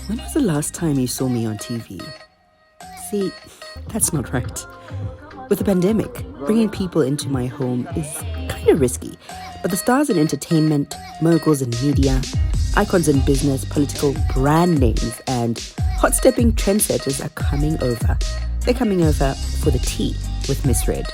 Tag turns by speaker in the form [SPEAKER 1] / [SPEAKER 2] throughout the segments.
[SPEAKER 1] When was the last time you saw me on TV? See, that's not right. With the pandemic, bringing people into my home is kind of risky. But the stars in entertainment, moguls in media, icons in business, political brand names, and hot-stepping trendsetters are coming over. They're coming over for the tea with MisRed.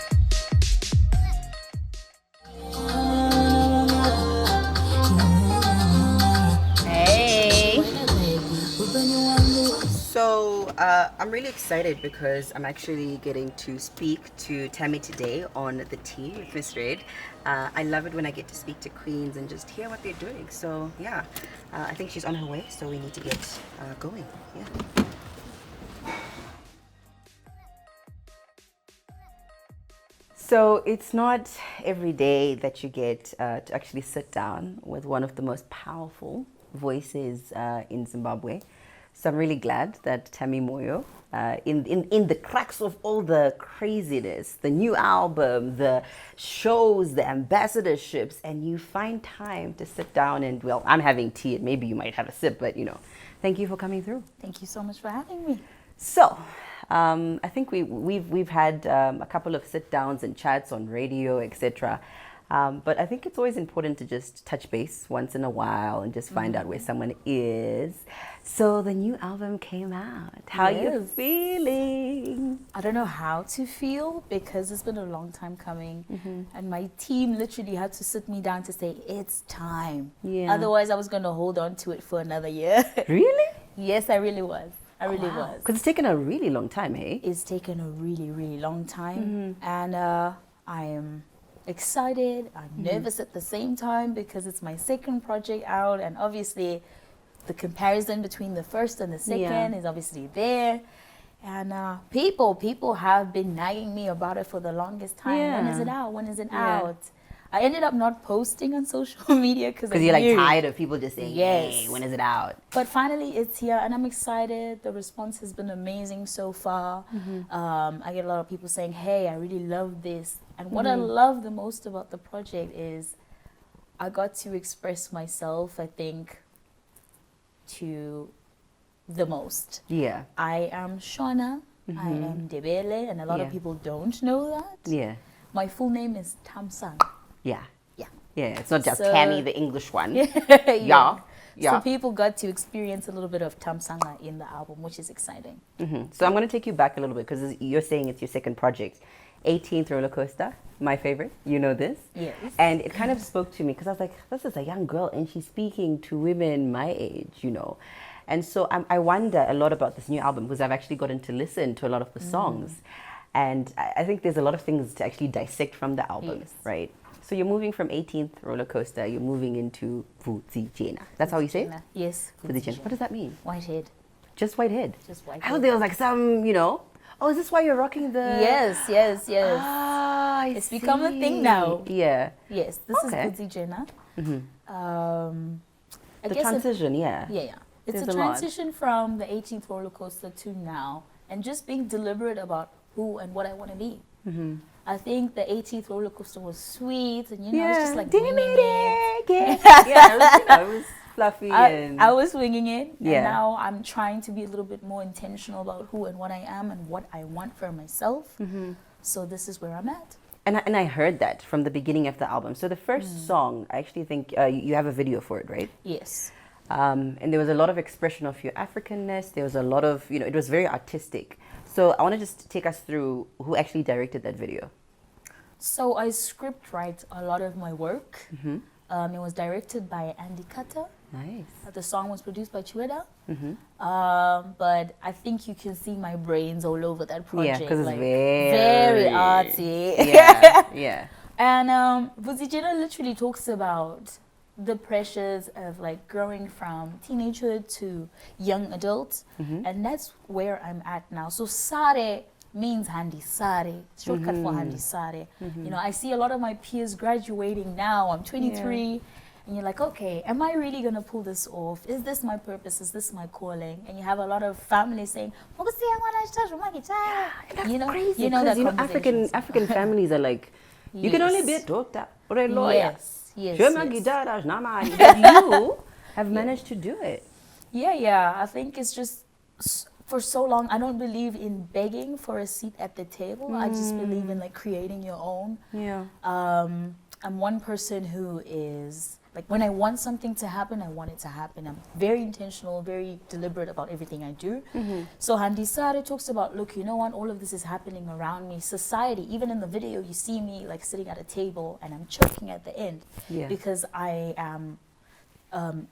[SPEAKER 1] So I'm really excited because I'm actually getting to speak to Tamy today on the tea with MisRed. I love it when I get to speak to queens and just hear what they're doing. So yeah, I think she's on her way, so we need to get going. Yeah. So it's not every day that you get to actually sit down with one of the most powerful voices in Zimbabwe. So I'm really glad that Tamy Moyo, in the cracks of all the craziness, the new album, the shows, the ambassadorships, and you find time to sit down and, well, I'm having tea and maybe you might have a sip, but you know, thank you for coming through.
[SPEAKER 2] Thank you so much for having me.
[SPEAKER 1] So, I think we've had a couple of sit downs and chats on radio, etc. But I think it's always important to just touch base once in a while and just find out where someone is. So the new album came out. How are you feeling?
[SPEAKER 2] I don't know how to feel because it's been a long time coming. And my team literally had to sit me down to say, it's time. Yeah. Otherwise, I was going to hold on to it for another year.
[SPEAKER 1] Really?
[SPEAKER 2] Yes, I really was. I really was.
[SPEAKER 1] Because it's taken a really long time, eh?
[SPEAKER 2] It's taken a really, really long time. And I am excited. I'm nervous at the same time because it's my second project out, and obviously the comparison between the first and the second is obviously there. And people have been nagging me about it for the longest time. When is it out? When is it out? I ended up not posting on social media because
[SPEAKER 1] you're like tired of people just saying, hey, when is it out?
[SPEAKER 2] But finally it's here and I'm excited. The response has been amazing so far. I get a lot of people saying, hey, I really love this. And what I love the most about the project is I got to express myself, I think, to the most. Yeah. I am Shona, I am Ndebele, and a lot of people don't know that. Yeah. My full name is Thamsanqa.
[SPEAKER 1] Yeah. Yeah. Yeah, it's not just Tammy, the English one.
[SPEAKER 2] Yeah. So people got to experience a little bit of Thamsanqa in the album, which is exciting.
[SPEAKER 1] So I'm going to take you back a little bit because you're saying it's your second project. 18th Roller Coaster, my favorite, you know this. Yes. And it kind of spoke to me because I was like, this is a young girl and she's speaking to women my age, you know. And so I wonder a lot about this new album because I've actually gotten to listen to a lot of the songs. And I think there's a lot of things to actually dissect from the album, right? So you're moving from 18th Roller Coaster, you're moving into 𝘋𝘪𝗪𝗪. That's how you say it?
[SPEAKER 2] Yes.
[SPEAKER 1] 𝘋𝘪𝗪𝗪. What does that mean?
[SPEAKER 2] Whitehead.
[SPEAKER 1] Just whitehead?
[SPEAKER 2] Just whitehead.
[SPEAKER 1] I thought there was like some, you know, oh, is this why you're rocking the...
[SPEAKER 2] Yes.
[SPEAKER 1] Ah, I
[SPEAKER 2] It's become a thing now.
[SPEAKER 1] Yeah.
[SPEAKER 2] Yes, this is 𝘋𝘪𝗪𝗪.
[SPEAKER 1] The transition,
[SPEAKER 2] Yeah. It's a transition from the 18th Roller Coaster to now, and just being deliberate about who and what I want to be. I think the 18th Roller Coaster was sweet, and you know, it's just like winging it.
[SPEAKER 1] It was fluffy.
[SPEAKER 2] I was winging it, and now I'm trying to be a little bit more intentional about who and what I am and what I want for myself. So this is where I'm at.
[SPEAKER 1] And I heard that from the beginning of the album. So the first song, I actually think you have a video for it, right?
[SPEAKER 2] Yes.
[SPEAKER 1] And there was a lot of expression of your Africanness. There was a lot of, you know, it was very artistic. So I want to just take us through who actually directed that video.
[SPEAKER 2] So I script write a lot of my work. It was directed by Andy Carter.
[SPEAKER 1] Nice.
[SPEAKER 2] The song was produced by 𝘋𝘪𝗪𝗪. But I think you can see my brains all over that project.
[SPEAKER 1] Yeah, because it's
[SPEAKER 2] like,
[SPEAKER 1] very
[SPEAKER 2] artsy.
[SPEAKER 1] Yeah.
[SPEAKER 2] And 𝘋𝘪𝗪𝗪𝗪 literally talks about the pressures of like growing from teenagehood to young adult, and that's where I'm at now. So Sare means Handi Sare, shortcut for Handi Sare. You know, I see a lot of my peers graduating now. I'm 23, and you're like, okay, am I really gonna pull this off? Is this my purpose? Is this my calling? And you have a lot of families saying, you know,
[SPEAKER 1] crazy,
[SPEAKER 2] you know that
[SPEAKER 1] African families are like, you can only be a doctor or a lawyer.
[SPEAKER 2] Yes.
[SPEAKER 1] But you have managed to do it.
[SPEAKER 2] Yeah. I think it's just for so long, I don't believe in begging for a seat at the table. I just believe in like creating your own.
[SPEAKER 1] Yeah.
[SPEAKER 2] I'm one person who is like, when I want something to happen, I want it to happen. I'm very intentional, very deliberate about everything I do. So 𝘋𝘪𝘨𝘪𝘵 talks about, look, you know what, all of this is happening around me. Society, even in the video, you see me like sitting at a table and I'm choking at the end because I am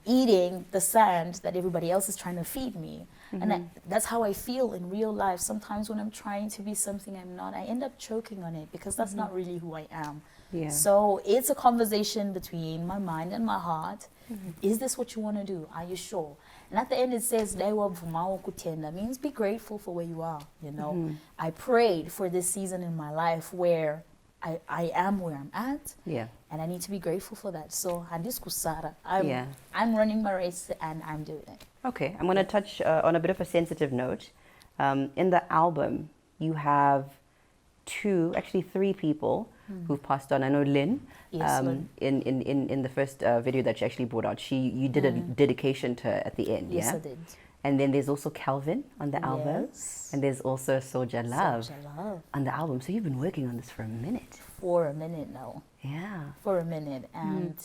[SPEAKER 2] eating the sand that everybody else is trying to feed me. And that's how I feel in real life. Sometimes when I'm trying to be something I'm not, I end up choking on it because that's not really who I am. So it's a conversation between my mind and my heart. Is this what you want to do? Are you sure? And at the end it says, that means be grateful for where you are. You know, I prayed for this season in my life where I am where I'm at. And I need to be grateful for that. So I'm running my race and I'm doing it.
[SPEAKER 1] Okay, I'm going to touch on a bit of a sensitive note. In the album, you have actually three people who've passed on. I know Lynn,
[SPEAKER 2] Lynn.
[SPEAKER 1] in the first video that she actually brought out, you did a dedication to her at the end.
[SPEAKER 2] Yes, I did.
[SPEAKER 1] And then there's also Calvin on the album. And there's also 𝘂𝘪𝘨𝘪𝘵
[SPEAKER 2] Love
[SPEAKER 1] on the album. So you've been working on this for a minute.
[SPEAKER 2] For a minute now.
[SPEAKER 1] Yeah.
[SPEAKER 2] For a minute. And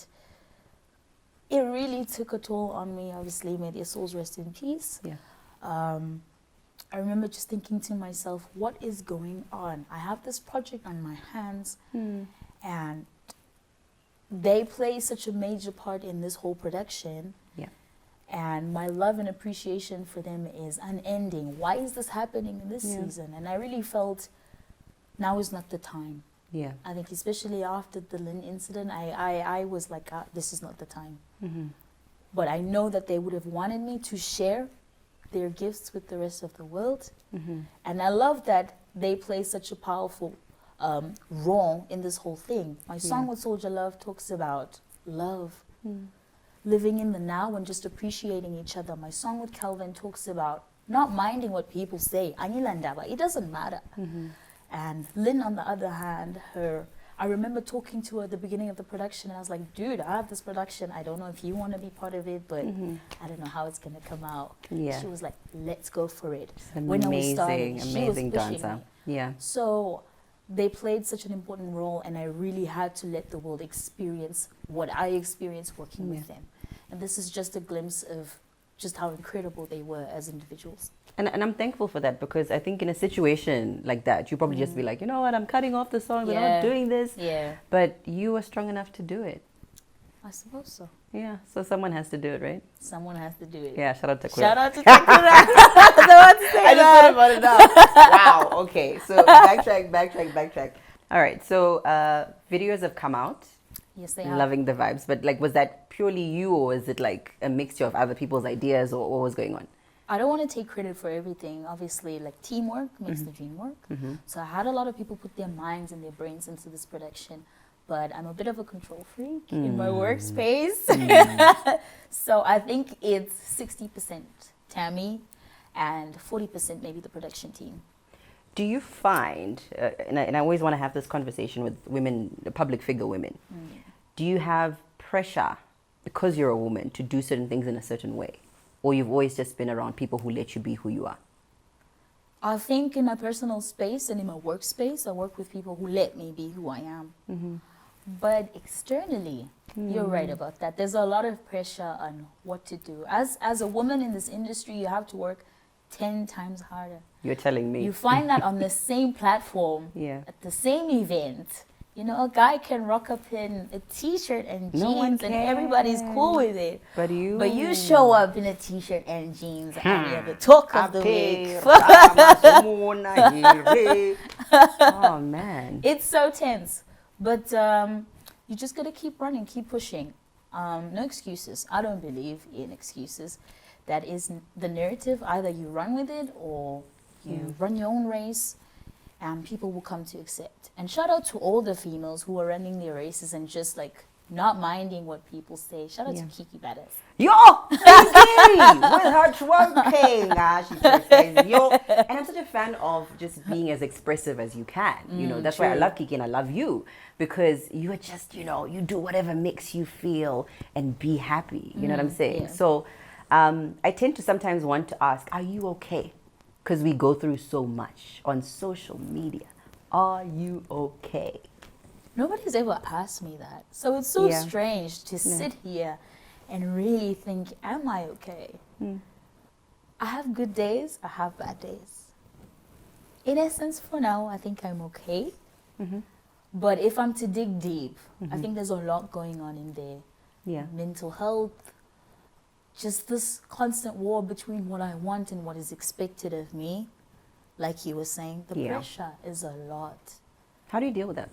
[SPEAKER 2] it really took a toll on me. Obviously, may their souls rest in peace. I remember just thinking to myself, what is going on? I have this project on my hands and they play such a major part in this whole production. And my love and appreciation for them is unending. Why is this happening in this season? And I really felt now is not the time. I think especially after the Lynn incident, I was like, this is not the time. But I know that they would have wanted me to share their gifts with the rest of the world. And I love that they play such a powerful role in this whole thing. My song with 𝘂𝘪𝘨𝘪𝘵 Love talks about love, living in the now and just appreciating each other. My song with Calvin talks about not minding what people say. It doesn't matter. And Lynn, on the other hand, I remember talking to her at the beginning of the production and I was like, dude, I have this production. I don't know if you want to be part of it, but I don't know how it's going to come out. She was like, let's go for it.
[SPEAKER 1] Amazing dancer.
[SPEAKER 2] So they played such an important role and I really had to let the world experience what I experienced working with them. And this is just a glimpse of just how incredible they were as individuals.
[SPEAKER 1] And I'm thankful for that because I think in a situation like that, you probably just be like, you know what, I'm cutting off the song, we're not doing this. But you were strong enough to do it.
[SPEAKER 2] I suppose so.
[SPEAKER 1] Yeah, so someone has to do it, right?
[SPEAKER 2] Someone has to do it.
[SPEAKER 1] Yeah, shout out to 𝘋𝘪𝘨.
[SPEAKER 2] Shout out to 𝘋𝘪𝘨. I just thought about it now.
[SPEAKER 1] Wow, okay, so backtrack. All right, so videos have come out.
[SPEAKER 2] Yes, they have.
[SPEAKER 1] Loving the vibes. But like, was that purely you or is it like a mixture of other people's ideas or what was going on?
[SPEAKER 2] I don't want to take credit for everything. Obviously, like teamwork makes the dream work. So I had a lot of people put their minds and their brains into this production. But I'm a bit of a control freak in my workspace. So I think it's 60% Tamy and 40% maybe the production team.
[SPEAKER 1] Do you find, and I always want to have this conversation with women, public figure women, do you have pressure because you're a woman to do certain things in a certain way? Or you've always just been around people who let you be who you are?
[SPEAKER 2] I think in my personal space and in my workspace, I work with people who let me be who I am. But externally, you're right about that. There's a lot of pressure on what to do. As a woman in this industry, you have to work 10 times harder.
[SPEAKER 1] You're telling me.
[SPEAKER 2] You find that on the same platform, at the same event. You know, a guy can rock up in a t-shirt and jeans and everybody's cool with it. But you show up in a t-shirt and jeans and you're the talk of the week.
[SPEAKER 1] Oh, man.
[SPEAKER 2] It's so tense. But you just got to keep running, keep pushing. No excuses. I don't believe in excuses. That is the narrative. Either you run with it or you run your own race. And people will come to accept. And shout out to all the females who are running their races and just like not minding what people say. Shout out to 𝘋𝘪𝘨𝑚𝑐𝑎𝑏𝑎𝑑𝑒𝑠.
[SPEAKER 1] Yo! With her twerking. She says, yo. And I'm such a fan of just being as expressive as you can. You know, that's why I love 𝘋𝘪𝘨 and I love you. Because you are just, you know, you do whatever makes you feel and be happy. You know what I'm saying? So I tend to sometimes want to ask, are you okay? Because we go through so much on social media. Are you okay?
[SPEAKER 2] Nobody's ever asked me that. So it's so strange to sit here and really think, am I okay? I have good days, I have bad days. In essence, for now, I think I'm okay. But if I'm to dig deep, I think there's a lot going on in there.
[SPEAKER 1] Yeah.
[SPEAKER 2] Mental health, just this constant war between what I want and what is expected of me. Like you were saying, the pressure is a lot.
[SPEAKER 1] How do you deal with that?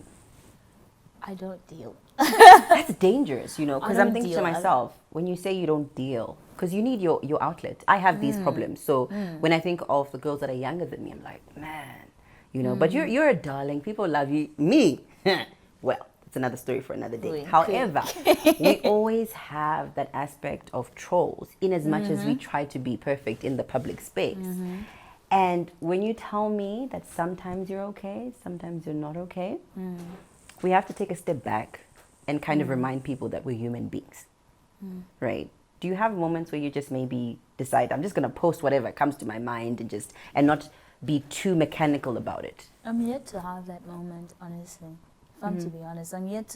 [SPEAKER 2] I don't deal.
[SPEAKER 1] That's dangerous, you know, because I'm thinking to
[SPEAKER 2] deal.
[SPEAKER 1] myself, when you say you don't deal, because you need your outlet. I have these problems. So when I think of the girls that are younger than me, I'm like, man, you know, but you're a darling. People love you. Me, well, it's another story for another day.
[SPEAKER 2] Wink,
[SPEAKER 1] However, we always have that aspect of trolls in as much as we try to be perfect in the public space. And when you tell me that sometimes you're okay, sometimes you're not okay, we have to take a step back and kind of remind people that we're human beings, right? Do you have moments where you just maybe decide, I'm just going to post whatever comes to my mind and not be too mechanical about it?
[SPEAKER 2] I'm yet to have that moment, honestly. If I'm to be honest, I'm yet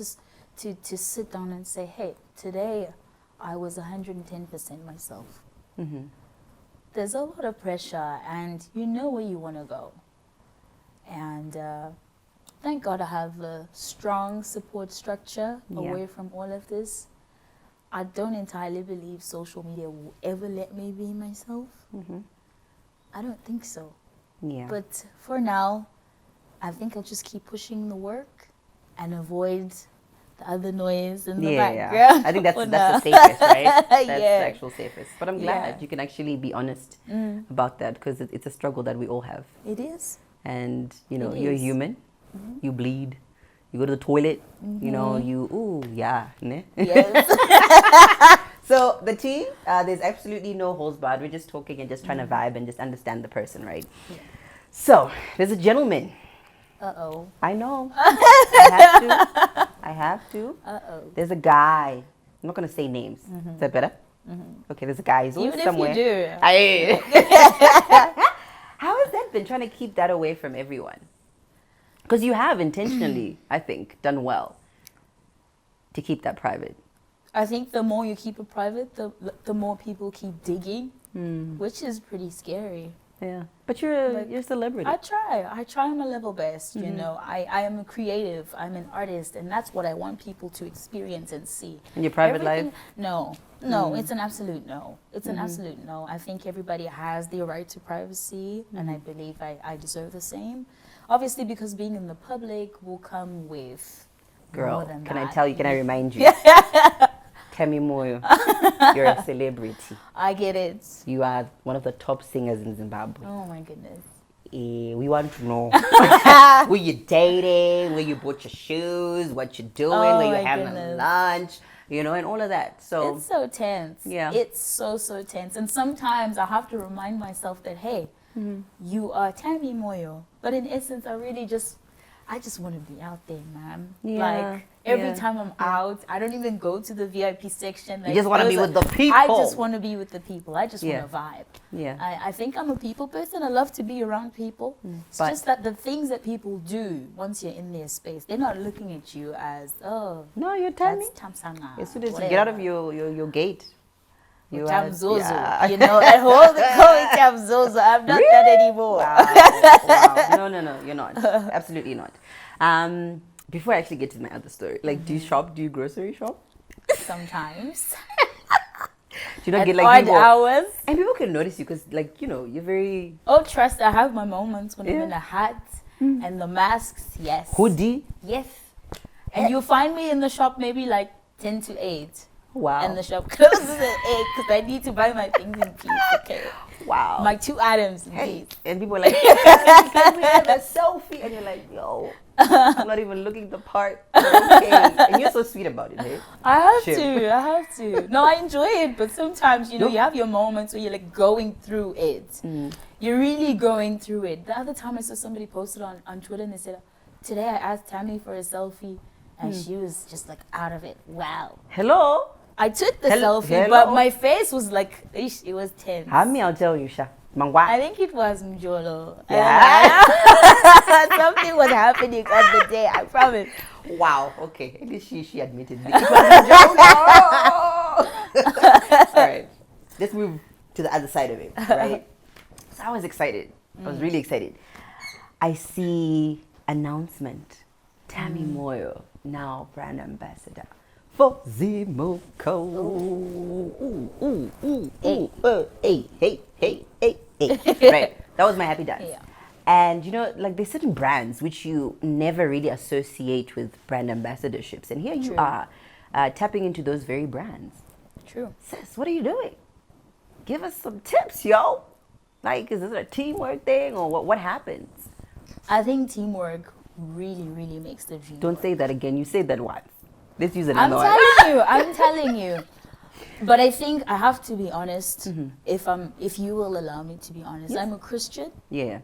[SPEAKER 2] to sit down and say, hey, today I was 110% myself. There's a lot of pressure and you know where you want to go. And thank God I have a strong support structure away from all of this. I don't entirely believe social media will ever let me be myself. I don't think so.
[SPEAKER 1] Yeah.
[SPEAKER 2] But for now, I think I'll just keep pushing the work and avoid the other noise in the background.
[SPEAKER 1] I think that's the safest, right? That's the
[SPEAKER 2] Yeah.
[SPEAKER 1] actual safest. But I'm glad you can actually be honest about that, because it's a struggle that we all have.
[SPEAKER 2] It is.
[SPEAKER 1] And, you know,
[SPEAKER 2] It
[SPEAKER 1] you're
[SPEAKER 2] is.
[SPEAKER 1] human. You bleed. You go to the toilet. You know, ne?
[SPEAKER 2] Yes.
[SPEAKER 1] So the tea, there's absolutely no holds barred. We're just talking and just trying to vibe and just understand the person, right?
[SPEAKER 2] Yeah.
[SPEAKER 1] So there's a gentleman.
[SPEAKER 2] Uh-oh.
[SPEAKER 1] I know. I have to.
[SPEAKER 2] Uh-oh.
[SPEAKER 1] There's a guy. I'm not going to say names. Is that better? Okay, there's a guy. He's always
[SPEAKER 2] Even
[SPEAKER 1] somewhere.
[SPEAKER 2] if you do.
[SPEAKER 1] How has that been, trying to keep that away from everyone? Because you have intentionally, I think, done well to keep that private.
[SPEAKER 2] I think the more you keep it private, the more people keep digging, which is pretty scary.
[SPEAKER 1] Yeah, but you're a celebrity.
[SPEAKER 2] I try my level best, you know. I am a creative, I'm an artist, and that's what I want people to experience and see.
[SPEAKER 1] In your private life?
[SPEAKER 2] No, it's an absolute no. It's an absolute no. I think everybody has the right to privacy, and I believe I deserve the same. Obviously, because being in the public will come with more than
[SPEAKER 1] can
[SPEAKER 2] that.
[SPEAKER 1] I tell you, can I remind you? Tamy Moyo, you're a celebrity.
[SPEAKER 2] I get it.
[SPEAKER 1] You are one of the top singers in Zimbabwe.
[SPEAKER 2] Oh my goodness.
[SPEAKER 1] We want to know who you dating, where you bought your shoes, what you're doing, where you're having lunch, you know, and all of that. So
[SPEAKER 2] it's so tense.
[SPEAKER 1] Yeah.
[SPEAKER 2] It's so tense. And sometimes I have to remind myself that, hey, you are Tamy Moyo. But in essence, I just want to be out there, man. Like, every time I'm out, I don't even go to the VIP section. Like,
[SPEAKER 1] you just want to be with the people.
[SPEAKER 2] I just want to be with the people. I just want to vibe.
[SPEAKER 1] Yeah.
[SPEAKER 2] I think I'm a people person. I love to be around people. It's just that the things that people do once you're in their space, they're not looking at you as, oh,
[SPEAKER 1] no, you're Tamy.
[SPEAKER 2] that's Tamsanga.
[SPEAKER 1] As soon as you get out of your gate, you
[SPEAKER 2] 𝗪𝗧𝗛𝘪𝘵. You know, that whole 𝗪𝗧𝗛𝘪𝘵. I'm not that anymore.
[SPEAKER 1] Wow. No, you're not. Absolutely not. Before I actually get to my other story, like, do you shop? Do you grocery shop?
[SPEAKER 2] Sometimes.
[SPEAKER 1] Do you not
[SPEAKER 2] At
[SPEAKER 1] get like
[SPEAKER 2] odd
[SPEAKER 1] people?
[SPEAKER 2] hours.
[SPEAKER 1] And people can notice you because, like, you know, you're very
[SPEAKER 2] Oh, trust, I have my moments when I'm in a hat and the masks. Yes.
[SPEAKER 1] hoodie.
[SPEAKER 2] Yes. And you find me in the shop maybe like 10 to 8.
[SPEAKER 1] Wow.
[SPEAKER 2] And the shop closes at 8 because I need to buy my things in peace. Okay.
[SPEAKER 1] Wow.
[SPEAKER 2] My 2 items in peace.
[SPEAKER 1] And people are like, can we have a selfie? And you're like, yo, I'm not even looking the part. Okay. And you're so sweet about it, hey?
[SPEAKER 2] I have to. No, I enjoy it, but sometimes, you know, you have your moments where you're like going through it. You're really going through it. The other time I saw somebody posted on Twitter and they said, today I asked Tamy for a selfie and she was just like out of it. Wow.
[SPEAKER 1] Hello?
[SPEAKER 2] I took the
[SPEAKER 1] Hello-
[SPEAKER 2] selfie,
[SPEAKER 1] hello?
[SPEAKER 2] but my face was like, ish, it was tense.
[SPEAKER 1] I'll tell you, Sha. Mangwa.
[SPEAKER 2] I think it was Mjolo.
[SPEAKER 1] Yeah.
[SPEAKER 2] Something was happening on the day, I promise.
[SPEAKER 1] Wow. Okay. At least she admitted it. It was a joke. All right. Let's move to the other side of it. Right. So I was excited. I was really excited. I see announcement. Tamy Moyo, now brand ambassador for 𝘪𝗪𝗥𝗏. Hey. Right. That was my happy dance.
[SPEAKER 2] Yeah.
[SPEAKER 1] And you know, like there's certain brands which you never really associate with brand ambassadorships. And here you
[SPEAKER 2] True.
[SPEAKER 1] are tapping into those very brands.
[SPEAKER 2] True.
[SPEAKER 1] Sis, what are you doing? Give us some tips, yo. Like, is this a teamwork thing or what happens?
[SPEAKER 2] I think teamwork really makes the dream
[SPEAKER 1] Don't
[SPEAKER 2] work.
[SPEAKER 1] say that again. You said that once. Let's use
[SPEAKER 2] I'm
[SPEAKER 1] another one.
[SPEAKER 2] I'm telling you. But I think I have to be honest. If you will allow me to be honest,
[SPEAKER 1] Yes.
[SPEAKER 2] I'm a Christian,
[SPEAKER 1] Yeah.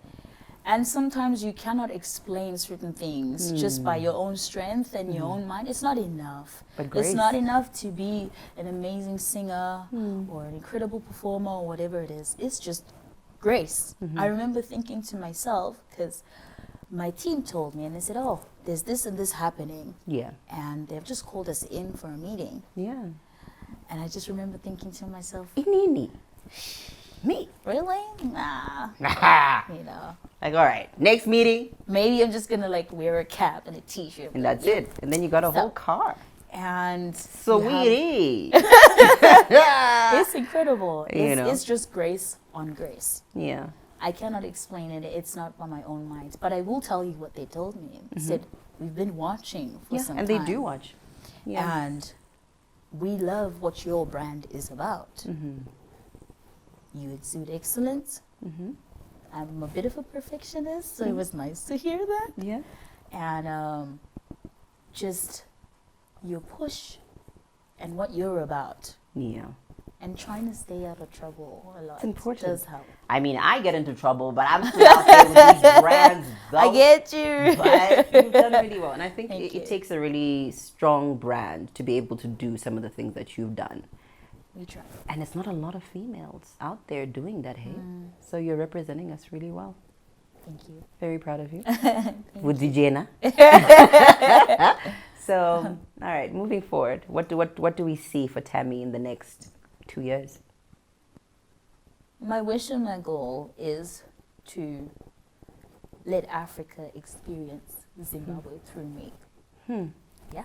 [SPEAKER 2] and sometimes you cannot explain certain things just by your own strength and your own mind. It's not enough.
[SPEAKER 1] But
[SPEAKER 2] It's
[SPEAKER 1] grace.
[SPEAKER 2] not enough to be an amazing singer or an incredible performer or whatever it is. It's just grace. I remember thinking to myself, because my team told me, and they said, oh, there's this and this happening,
[SPEAKER 1] Yeah.
[SPEAKER 2] and they've just called us in for a meeting.
[SPEAKER 1] Yeah.
[SPEAKER 2] And I just remember thinking to myself,
[SPEAKER 1] Inini. Me.
[SPEAKER 2] really? Nah. You know,
[SPEAKER 1] Like, all right, next meeting,
[SPEAKER 2] maybe I'm just gonna like wear a cap and a t-shirt.
[SPEAKER 1] and that's it. And then you got a whole car.
[SPEAKER 2] And
[SPEAKER 1] Sweetie.
[SPEAKER 2] it's incredible.
[SPEAKER 1] You know.
[SPEAKER 2] It's just grace on grace.
[SPEAKER 1] Yeah.
[SPEAKER 2] I cannot explain it. It's not by my own mind. But I will tell you what they told me. They said, we've been watching for some
[SPEAKER 1] And
[SPEAKER 2] time.
[SPEAKER 1] they do watch. Yeah.
[SPEAKER 2] And we love what your brand is about. You exude excellence. I'm a bit of a perfectionist, so it was nice to hear that.
[SPEAKER 1] Yeah.
[SPEAKER 2] And just your push and what you're about,
[SPEAKER 1] Yeah.
[SPEAKER 2] and trying to stay out of trouble a lot.
[SPEAKER 1] It's important.
[SPEAKER 2] Does help.
[SPEAKER 1] I mean, I get into trouble, but I'm still out there with these brands. Though.
[SPEAKER 2] I get you.
[SPEAKER 1] But you've done really well. And I think
[SPEAKER 2] Thank you.
[SPEAKER 1] it takes a really strong brand to be able to do some of the things that you've done.
[SPEAKER 2] We try.
[SPEAKER 1] And it's not a lot of females out there doing that, hey? So you're representing us really well.
[SPEAKER 2] Thank you.
[SPEAKER 1] Very proud of you. With Jenna. So, all right, moving forward, what do we see for Tamy in the next 2 years?
[SPEAKER 2] My wish and my goal is to let Africa experience Zimbabwe through me. Yeah.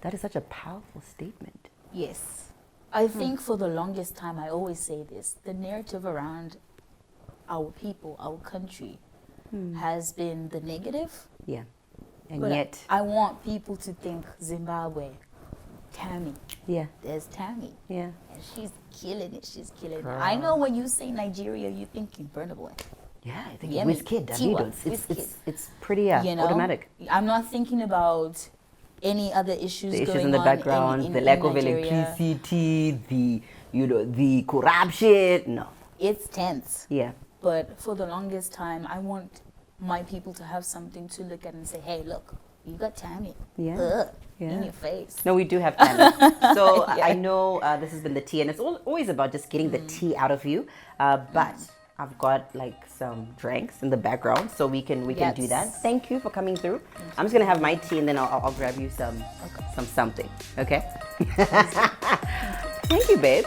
[SPEAKER 1] That is such a powerful statement.
[SPEAKER 2] Yes. I think for the longest time, I always say this, the narrative around our people, our country, has been the negative.
[SPEAKER 1] Yeah. And
[SPEAKER 2] But
[SPEAKER 1] yet,
[SPEAKER 2] I want people to think Zimbabwe, Tamy.
[SPEAKER 1] yeah,
[SPEAKER 2] There's Tamy.
[SPEAKER 1] yeah.
[SPEAKER 2] And she's killing it. She's killing it.
[SPEAKER 1] Girl.
[SPEAKER 2] I know when you say Nigeria, you're thinking Burna Boy.
[SPEAKER 1] Yeah, I think
[SPEAKER 2] Yeah,
[SPEAKER 1] Wizkid,
[SPEAKER 2] Tiwa,
[SPEAKER 1] Davido,
[SPEAKER 2] Wizkid.
[SPEAKER 1] it's pretty
[SPEAKER 2] You know?
[SPEAKER 1] automatic.
[SPEAKER 2] I'm not thinking about any other issues
[SPEAKER 1] The
[SPEAKER 2] going
[SPEAKER 1] issues in the
[SPEAKER 2] on
[SPEAKER 1] background,
[SPEAKER 2] in
[SPEAKER 1] the lack of
[SPEAKER 2] Nigeria.
[SPEAKER 1] electricity, the corruption. No.
[SPEAKER 2] It's tense.
[SPEAKER 1] Yeah.
[SPEAKER 2] But for the longest time, I want my people to have something to look at and say, hey, look, you got Tamy.
[SPEAKER 1] Yeah.
[SPEAKER 2] In
[SPEAKER 1] Yeah.
[SPEAKER 2] your face.
[SPEAKER 1] No, we do have Tamy. So
[SPEAKER 2] Yeah.
[SPEAKER 1] I know this has been the tea, and it's always about just getting the tea out of you. But I've got like some drinks in the background, so we can do that.
[SPEAKER 2] Yes.
[SPEAKER 1] Thank you for coming through. I'm just gonna have my tea, and then I'll grab you some something. Okay. Thank you, babe.